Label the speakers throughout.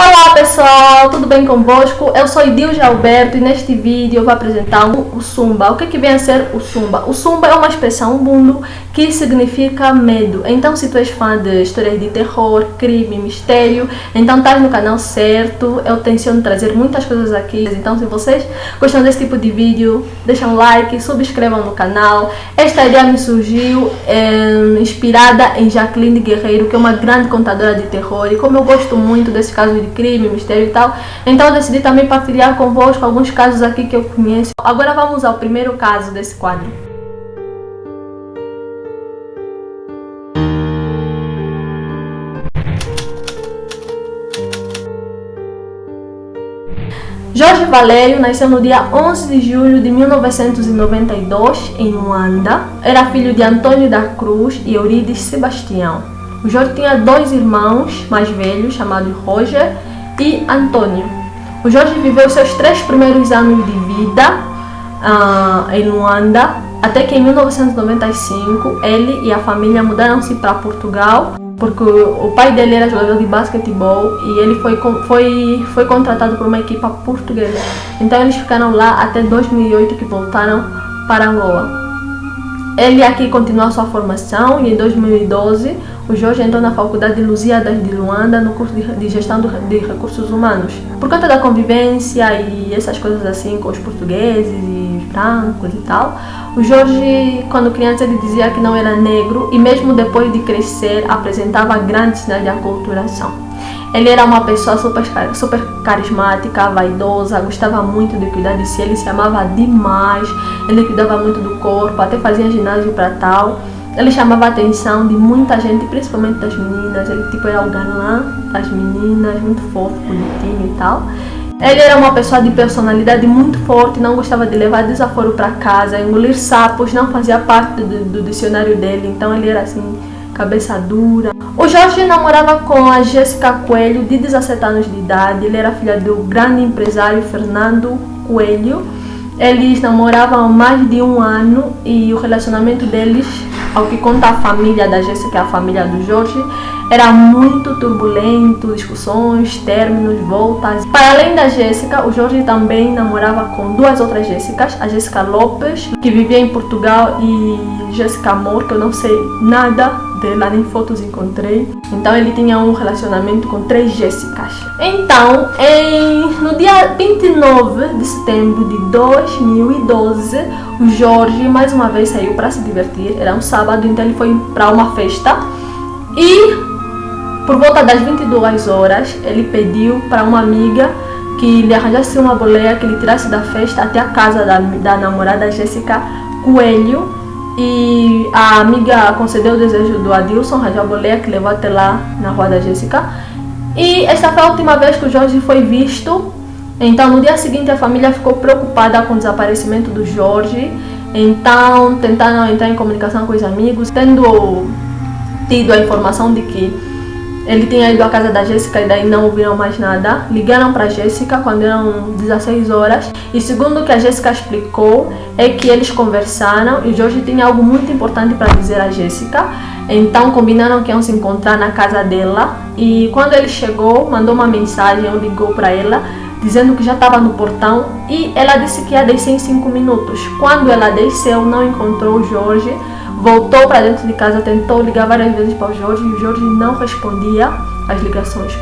Speaker 1: Olá pessoal, tudo bem convosco? Eu sou Idilja Alberto e neste vídeo eu vou apresentar o Sumba. O que vem a ser o Sumba? O Sumba é uma expressão ubuntu que significa medo. Então se tu és fã de histórias de terror, crime, mistério, então estás no canal certo. Eu tenciono trazer muitas coisas aqui. Então se vocês gostam desse tipo de vídeo, deixem um like, subscrevam no canal. Esta ideia me surgiu inspirada em Jacqueline Guerreiro, que é uma grande contadora de terror. E como eu gosto muito desse caso de crime, mistério e tal, então eu decidi também partilhar convosco alguns casos aqui que eu conheço. Agora vamos ao primeiro caso desse quadro. Jorge Valério nasceu no dia 11 de julho de 1992 em Luanda. Era filho de Antônio da Cruz e Eurides Sebastião. O Jorge tinha dois irmãos mais velhos, chamados Roger e Antônio. O Jorge viveu seus 3 primeiros anos de vida em Luanda, até que em 1995 ele e a família mudaram-se para Portugal, porque o pai dele era jogador de basquetebol e ele foi contratado por uma equipa portuguesa. Então eles ficaram lá até 2008, que voltaram para Angola. Ele aqui continuou sua formação e em 2012 o Jorge entrou na Faculdade de Lusíadas de Luanda no curso de Gestão de Recursos Humanos. Por conta da convivência e essas coisas assim com os portugueses e brancos e tal, o Jorge, quando criança, ele dizia que não era negro e mesmo depois de crescer apresentava grandes sinais de aculturação. Ele era uma pessoa super carismática, vaidosa, gostava muito de cuidar de si, ele se amava demais, ele cuidava muito do corpo, até fazia ginásio para tal. Ele chamava a atenção de muita gente, principalmente das meninas. Ele era o galã das meninas, muito fofo, bonitinho e tal. Ele era uma pessoa de personalidade muito forte, não gostava de levar desaforo para casa, engolir sapos não fazia parte do dicionário dele, então ele era assim, cabeça dura. O Jorge namorava com a Jéssica Coelho, de 17 anos de idade. Ele era filha do grande empresário Fernando Coelho. Eles namoravam há mais de 1 ano e o relacionamento deles, ao que conta a família da Jéssica, a família do Jorge, era muito turbulento, discussões, términos, voltas. Para além da Jéssica, o Jorge também namorava com 2 outras Jéssicas, a Jéssica Lopes, que vivia em Portugal, e Jéssica Amor, que eu não sei nada dela, nem fotos encontrei. Então ele tinha um relacionamento com 3 Jéssicas. Então, no dia 29 de setembro de 2012, o Jorge mais uma vez saiu para se divertir. Era um sábado, então ele foi para uma festa e por volta das 22 horas ele pediu para uma amiga que lhe arranjasse uma boleia, que ele tirasse da festa até a casa da namorada Jéssica Coelho. E a amiga concedeu o desejo do Adilson, arranjou a boleia que levou até lá na rua da Jéssica. E esta foi a última vez que o Jorge foi visto. Então no dia seguinte a família ficou preocupada com o desaparecimento do Jorge. Então tentaram entrar em comunicação com os amigos, tendo tido a informação de que ele tinha ido à casa da Jéssica e daí não ouviram mais nada. Ligaram para a Jéssica quando eram 16 horas. E segundo o que a Jéssica explicou, é que eles conversaram e o Jorge tinha algo muito importante para dizer à Jéssica. Então combinaram que iam se encontrar na casa dela. E quando ele chegou, mandou uma mensagem ou ligou para ela, dizendo que já estava no portão. E ela disse que ia descer em 5 minutos. Quando ela desceu, não encontrou o Jorge. Voltou para dentro de casa, tentou ligar várias vezes para o Jorge e o Jorge não respondia às ligações.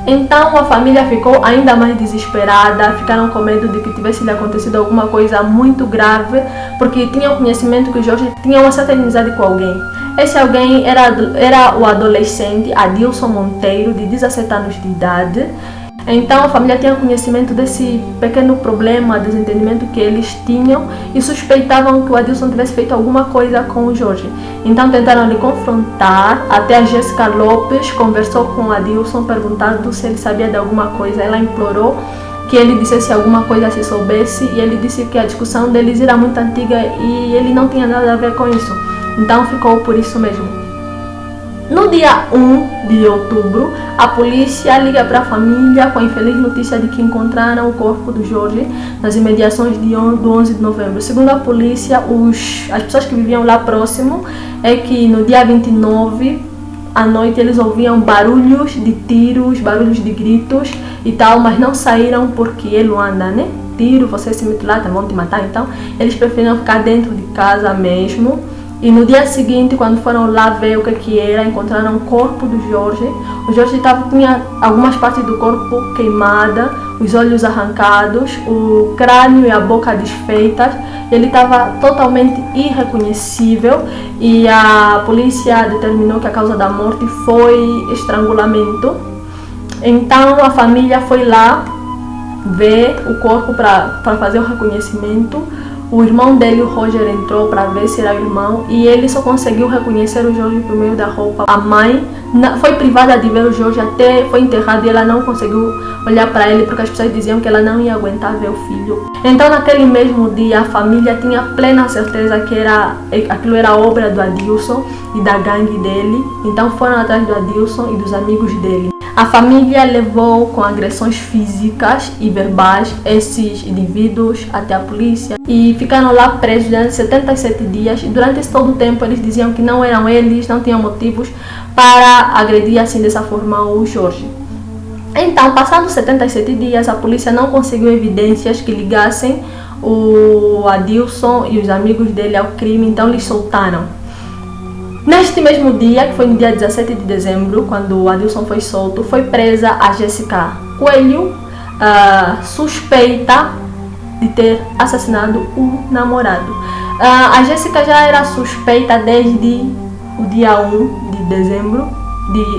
Speaker 1: Então a família ficou ainda mais desesperada, ficaram com medo de que tivesse lhe acontecido alguma coisa muito grave, porque tinham conhecimento que o Jorge tinha uma certa inimizade com alguém. Esse alguém era o adolescente Adilson Monteiro, de 17 anos de idade. Então a família tinha conhecimento desse pequeno problema, desentendimento que eles tinham e suspeitavam que o Adilson tivesse feito alguma coisa com o Jorge. Então tentaram lhe confrontar, até a Jéssica Lopes conversou com o Adilson perguntando se ele sabia de alguma coisa. Ela implorou que ele dissesse alguma coisa se soubesse e ele disse que a discussão deles era muito antiga e ele não tinha nada a ver com isso. Então ficou por isso mesmo. No dia 1 de outubro, a polícia liga para a família com a infeliz notícia de que encontraram o corpo do Jorge nas imediações do 11 de novembro. Segundo a polícia, as pessoas que viviam lá próximo, é que no dia 29 à noite eles ouviam barulhos de tiros, barulhos de gritos e tal, mas não saíram porque é Luanda, né? Tiro, você se mete lá, vão te matar, então eles preferiram ficar dentro de casa mesmo. E no dia seguinte, quando foram lá ver o que era, encontraram o corpo do Jorge. O Jorge tinha algumas partes do corpo queimadas, os olhos arrancados, o crânio e a boca desfeitas. Ele estava totalmente irreconhecível e a polícia determinou que a causa da morte foi estrangulamento. Então a família foi lá ver o corpo para fazer o reconhecimento. O irmão dele, o Roger, entrou para ver se era o irmão e ele só conseguiu reconhecer o Jorge por meio da roupa. A mãe foi privada de ver o Jorge, até foi enterrado e ela não conseguiu olhar para ele porque as pessoas diziam que ela não ia aguentar ver o filho. Então naquele mesmo dia a família tinha plena certeza que aquilo era obra do Adilson e da gangue dele. Então foram atrás do Adilson e dos amigos dele. A família levou com agressões físicas e verbais esses indivíduos até a polícia e ficaram lá presos durante 77 dias. E durante esse todo o tempo eles diziam que não eram eles, não tinham motivos para agredir assim dessa forma o Jorge. Então, passados 77 dias, a polícia não conseguiu evidências que ligassem o Adilson e os amigos dele ao crime, então eles soltaram. Neste mesmo dia, que foi no dia 17 de dezembro, quando o Adilson foi solto, foi presa a Jéssica Coelho, suspeita de ter assassinado o namorado. A Jéssica já era suspeita desde o dia 1 de dezembro,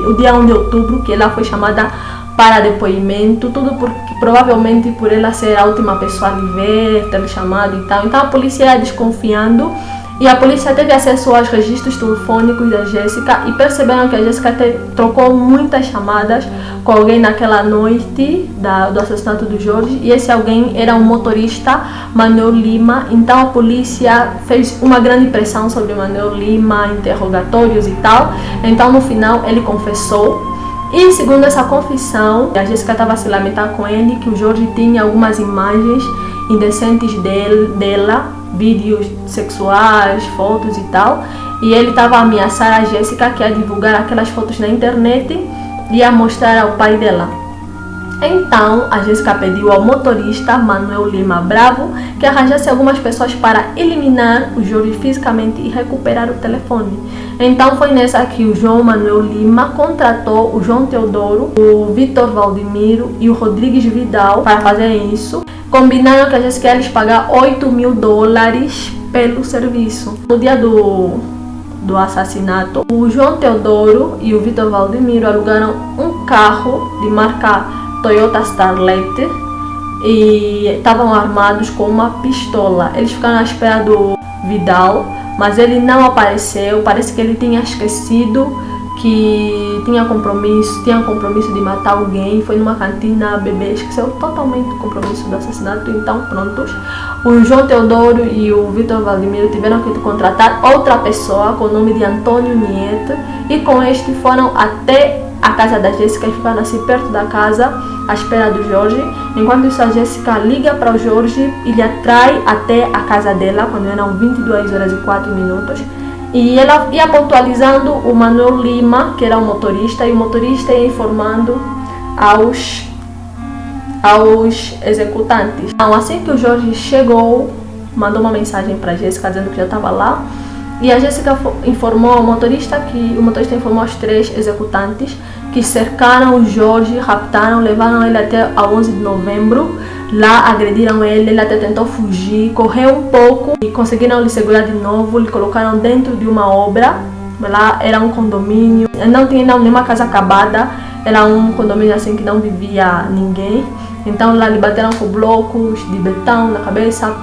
Speaker 1: o dia 1 de outubro, que ela foi chamada para depoimento, tudo provavelmente por ela ser a última pessoa a lhe ver, ter chamado e tal. Então a polícia ia desconfiando. E a polícia teve acesso aos registros telefônicos da Jéssica e perceberam que a Jéssica trocou muitas chamadas com alguém naquela noite do assassinato do Jorge. E esse alguém era um motorista, Manuel Lima. Então a polícia fez uma grande pressão sobre Manuel Lima, interrogatórios e tal. Então no final ele confessou. E segundo essa confissão, a Jéssica estava a se lamentar com ele que o Jorge tinha algumas imagens indecentes dela, vídeos sexuais, fotos e tal, e ele estava a ameaçar a Jéssica que ia divulgar aquelas fotos na internet e ia mostrar ao pai dela. Então a Jéssica pediu ao motorista Manuel Lima Bravo que arranjasse algumas pessoas para eliminar o Jorge fisicamente e recuperar o telefone. Então foi nessa que o João Manuel Lima contratou o João Teodoro, o Vitor Valdemiro e o Rodrigues Vidal para fazerem isso. Combinaram que a Jéssica ia lhes pagar $8.000 pelo serviço. No dia do assassinato, o João Teodoro e o Vitor Valdemiro alugaram um carro de marca Toyota Starlet e estavam armados com uma pistola. Eles ficaram à espera do Vidal, mas ele não apareceu. Parece que ele tinha esquecido que tinha compromisso de matar alguém, foi numa cantina beber, esqueceu totalmente o compromisso do assassinato. Então prontos, o João Teodoro e o Vitor Valdemiro tiveram que contratar outra pessoa com o nome de Antônio Nieto e com este foram até a casa da Jéssica e ficaram assim perto da casa à espera do Jorge. Enquanto isso, a Jéssica liga para o Jorge e lhe atrai até a casa dela quando eram 22h04. E ela ia pontualizando o Manuel Lima, que era o motorista, e o motorista ia informando aos executantes. Então, assim que o Jorge chegou, mandou uma mensagem para a Jéssica dizendo que já estava lá. E a Jéssica informou ao motorista que o motorista informou aos 3 executantes que cercaram o Jorge, raptaram, levaram ele até a 11 de novembro. Lá agrediram ele até tentou fugir, correu um pouco e conseguiram lhe segurar de novo, lhe colocaram dentro de uma obra. Lá era um condomínio, não tinha nenhuma casa acabada, era um condomínio assim que não vivia ninguém. Então lá lhe bateram com blocos de betão na cabeça,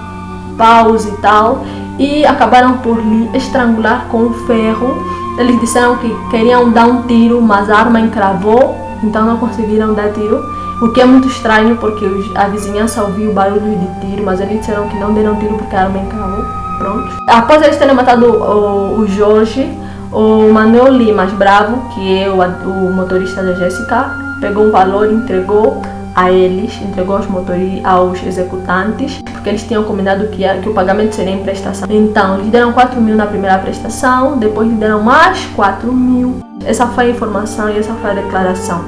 Speaker 1: paus e tal, e acabaram por lhe estrangular com ferro. Eles disseram que queriam dar um tiro, mas a arma encravou, então não conseguiram dar tiro. O que é muito estranho porque a vizinhança ouviu barulho de tiro, mas eles disseram que não deram tiro porque a arma encravou. Pronto. Após eles terem matado o Jorge, o Manuel Lima Bravo, que é o motorista da Jéssica, pegou um valor e entregou a eles, entregou aos executantes, porque eles tinham combinado que o pagamento seria em prestação. Então, eles deram 4 mil na primeira prestação, depois lhes deram mais 4 mil. Essa foi a informação e essa foi a declaração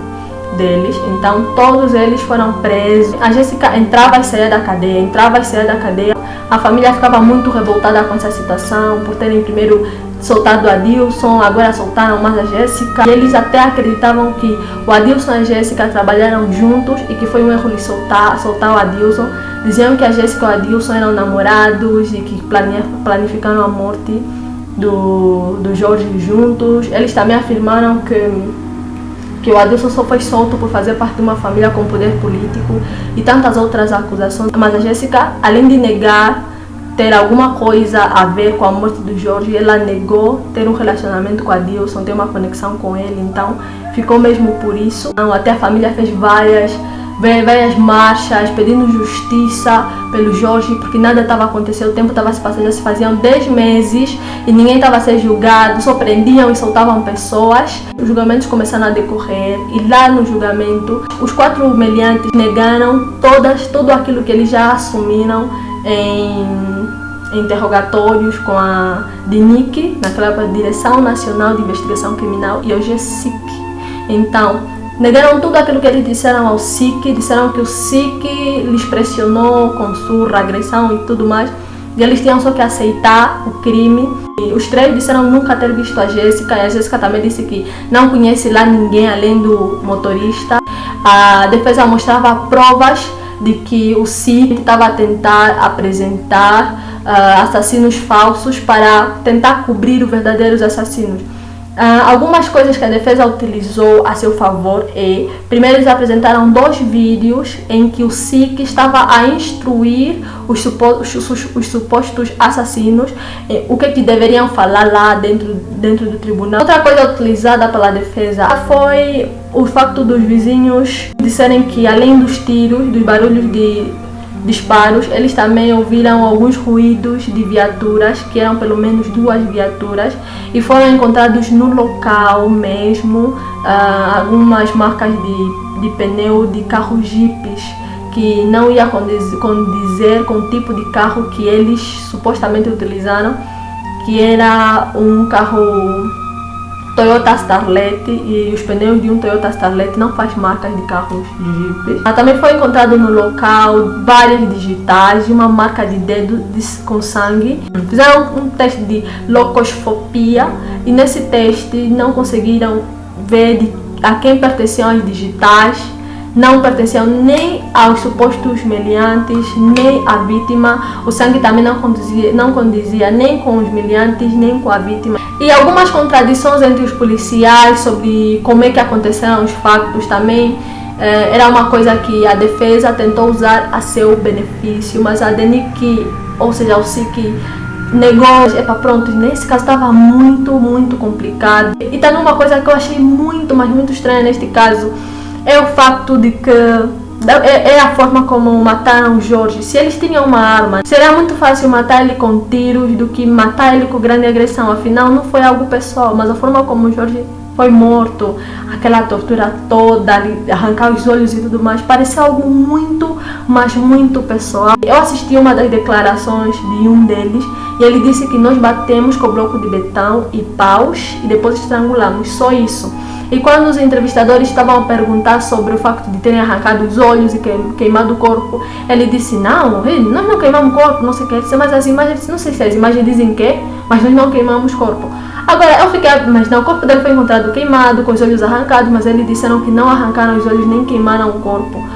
Speaker 1: deles. Então, todos eles foram presos. A Jéssica entrava e saía da cadeia, A família ficava muito revoltada com essa situação, por terem primeiro soltado o Adilson, agora soltaram mais a Jéssica. E eles até acreditavam que o Adilson e a Jéssica trabalharam juntos e que foi um erro de soltar o Adilson. Diziam que a Jéssica e o Adilson eram namorados e que planificaram a morte do Jorge juntos. Eles também afirmaram que o Adilson só foi solto por fazer parte de uma família com poder político e tantas outras acusações. Mas a Jéssica, além de negar ter alguma coisa a ver com a morte do Jorge, ela negou ter um relacionamento com o Adilson, ter uma conexão com ele, então ficou mesmo por isso. Até a família fez várias marchas pedindo justiça pelo Jorge, porque nada estava acontecendo, o tempo estava se passando, já se faziam 10 meses e ninguém estava a ser julgado, só prendiam e soltavam pessoas. Os julgamentos começaram a decorrer e lá no julgamento os 4 meliantes negaram tudo aquilo que eles já assumiram em interrogatórios com a DINIC, naquela época, Direção Nacional de Investigação Criminal, e hoje é SIC. Então, negaram tudo aquilo que eles disseram ao SIC, disseram que o SIC lhes pressionou com surra, agressão e tudo mais, e eles tinham só que aceitar o crime. E os 3 disseram nunca ter visto a Jéssica, e a Jéssica também disse que não conhece lá ninguém além do motorista. A defesa mostrava provas de que o SIC estava a tentar apresentar assassinos falsos para tentar cobrir os verdadeiros assassinos. Algumas coisas que a defesa utilizou a seu favor primeiro, eles apresentaram 2 vídeos em que o SIC estava a instruir os supostos assassinos o que deveriam falar lá dentro do tribunal. Outra coisa utilizada pela defesa foi o facto dos vizinhos disserem que, além dos tiros, dos barulhos de disparos, eles também ouviram alguns ruídos de viaturas, que eram pelo menos 2 viaturas, e foram encontrados no local mesmo algumas marcas de pneu de carros jipes, que não ia condizer com o tipo de carro que eles supostamente utilizaram, que era um carro Toyota Starlet, e os pneus de um Toyota Starlet não faz marcas de carros Jeep. Também foi encontrado no local várias digitais e uma marca de dedo com sangue. Fizeram um teste de locoscopia e nesse teste não conseguiram ver a quem pertenciam as digitais. Não pertenciam nem aos supostos meliantes, nem à vítima. O sangue também não condizia nem com os meliantes, nem com a vítima. E algumas contradições entre os policiais sobre como é que aconteceram os factos também. Era uma coisa que a defesa tentou usar a seu benefício, mas a DINIC, ou seja, o SIC, negou. Pronto, nesse caso estava muito complicado. E também uma coisa que eu achei muito estranha neste caso é o facto de que é a forma como mataram o Jorge. Se eles tinham uma arma, seria muito fácil matar ele com tiros do que matar ele com grande agressão. Afinal, não foi algo pessoal, mas a forma como o Jorge foi morto, aquela tortura toda, arrancar os olhos e tudo mais, parecia algo muito pessoal. Eu assisti uma das declarações de um deles e ele disse que nós batemos com bloco de betão e paus e depois estrangulamos, só isso. E quando os entrevistadores estavam a perguntar sobre o facto de terem arrancado os olhos e queimado o corpo, ele disse, não, nós não queimamos o corpo, não sei o que, mas as imagens, não sei se as imagens dizem que, mas nós não queimamos o corpo. Agora, eu fiquei, mas não, o corpo dele foi encontrado queimado, com os olhos arrancados, mas eles disseram que não arrancaram os olhos nem queimaram o corpo.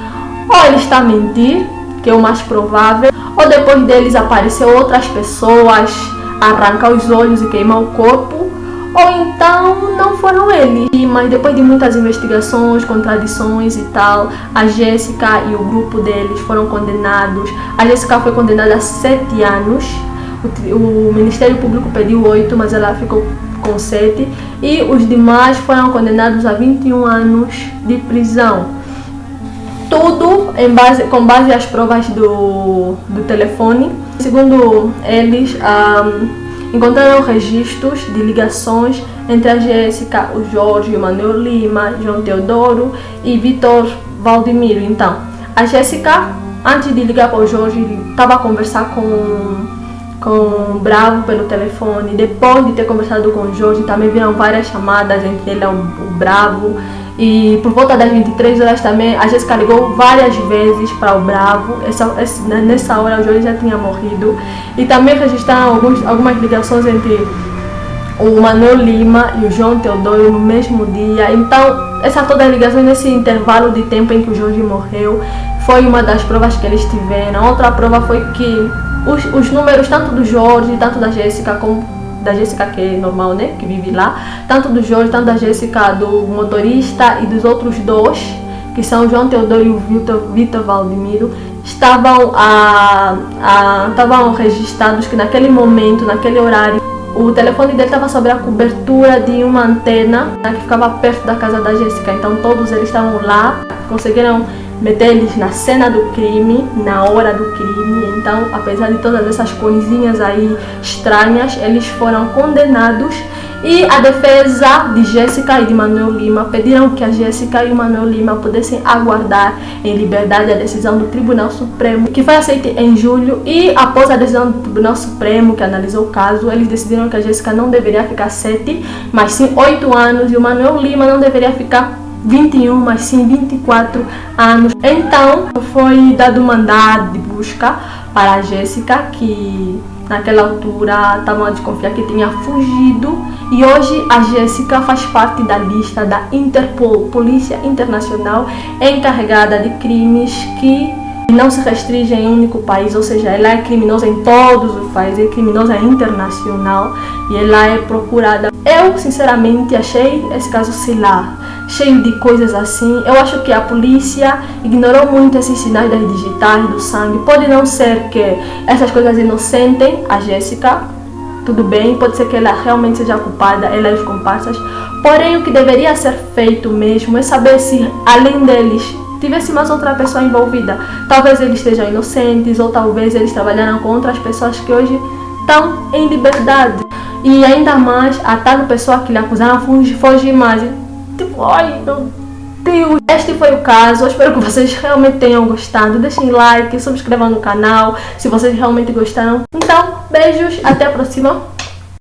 Speaker 1: Ou ele está a mentir, que é o mais provável, ou depois deles apareceu outras pessoas a arrancar os olhos e queimar o corpo, ou então não foram eles. Mas depois de muitas investigações, contradições e tal, a Jéssica e o grupo deles foram condenados. A Jéssica foi condenada a 7 anos, o Ministério Público pediu 8, mas ela ficou com 7, e os demais foram condenados a 21 anos de prisão. Tudo com base às provas do telefone. Segundo eles, encontraram registros de ligações entre a Jéssica, o Jorge, o Manuel Lima, João Teodoro e Vitor Valdemiro. Então, a Jéssica, antes de ligar para o Jorge, estava a conversar com o Bravo pelo telefone. Depois de ter conversado com o Jorge, também viram várias chamadas entre ele e o Bravo. E por volta das 23 horas também, a Jéssica ligou várias vezes para o Bravo. Nessa hora o Jorge já tinha morrido. E também registraram algumas ligações entre o Manuel Lima e o João Teodoro no mesmo dia. Então, todas as ligações nesse intervalo de tempo em que o Jorge morreu foi uma das provas que eles tiveram. Outra prova foi que os números tanto do Jorge, tanto da Jéssica, como da Jéssica, que é normal, né, que vive lá, tanto do Jorge, tanto da Jéssica, do motorista e dos outros dois, que são o João Teodoro e o Vitor Valdemiro, estavam registrados que naquele momento, naquele horário, o telefone dele estava sobre a cobertura de uma antena que ficava perto da casa da Jéssica. Então todos eles estavam lá, conseguiram meter eles na cena do crime, na hora do crime. Então, apesar de todas essas coisinhas aí estranhas, eles foram condenados. E a defesa de Jéssica e de Manuel Lima pediram que a Jéssica e o Manuel Lima pudessem aguardar em liberdade a decisão do Tribunal Supremo, que foi aceita em julho. E após a decisão do Tribunal Supremo, que analisou o caso, eles decidiram que a Jéssica não deveria ficar 7, mas sim 8 anos, e o Manuel Lima não deveria ficar 21, mas sim 24 anos. Então, foi dado mandado de busca para a Jéssica, que naquela altura estavam a desconfiar que tinha fugido. E hoje a Jéssica faz parte da lista da Interpol, Polícia Internacional, encarregada de crimes que não se restringem em um único país, ou seja, ela é criminosa em todos os países, é criminosa internacional e ela é procurada. Eu, sinceramente, achei esse caso, sei lá, cheio de coisas assim. Eu acho que a polícia ignorou muito esses sinais das digitais, do sangue. Pode não ser que essas coisas inocentem a Jéssica, tudo bem, pode ser que ela realmente seja culpada, ela e os comparsas. Porém, o que deveria ser feito mesmo é saber se, além deles, tivesse mais outra pessoa envolvida. Talvez eles estejam inocentes, ou talvez eles trabalharam com outras pessoas que hoje estão em liberdade. E ainda mais, a tal pessoa que lhe acusaram foge mais. Tipo, ai meu Deus. Este foi o caso. Eu espero que vocês realmente tenham gostado. Deixem like, subscrevam no canal se vocês realmente gostaram. Então, beijos, até a próxima.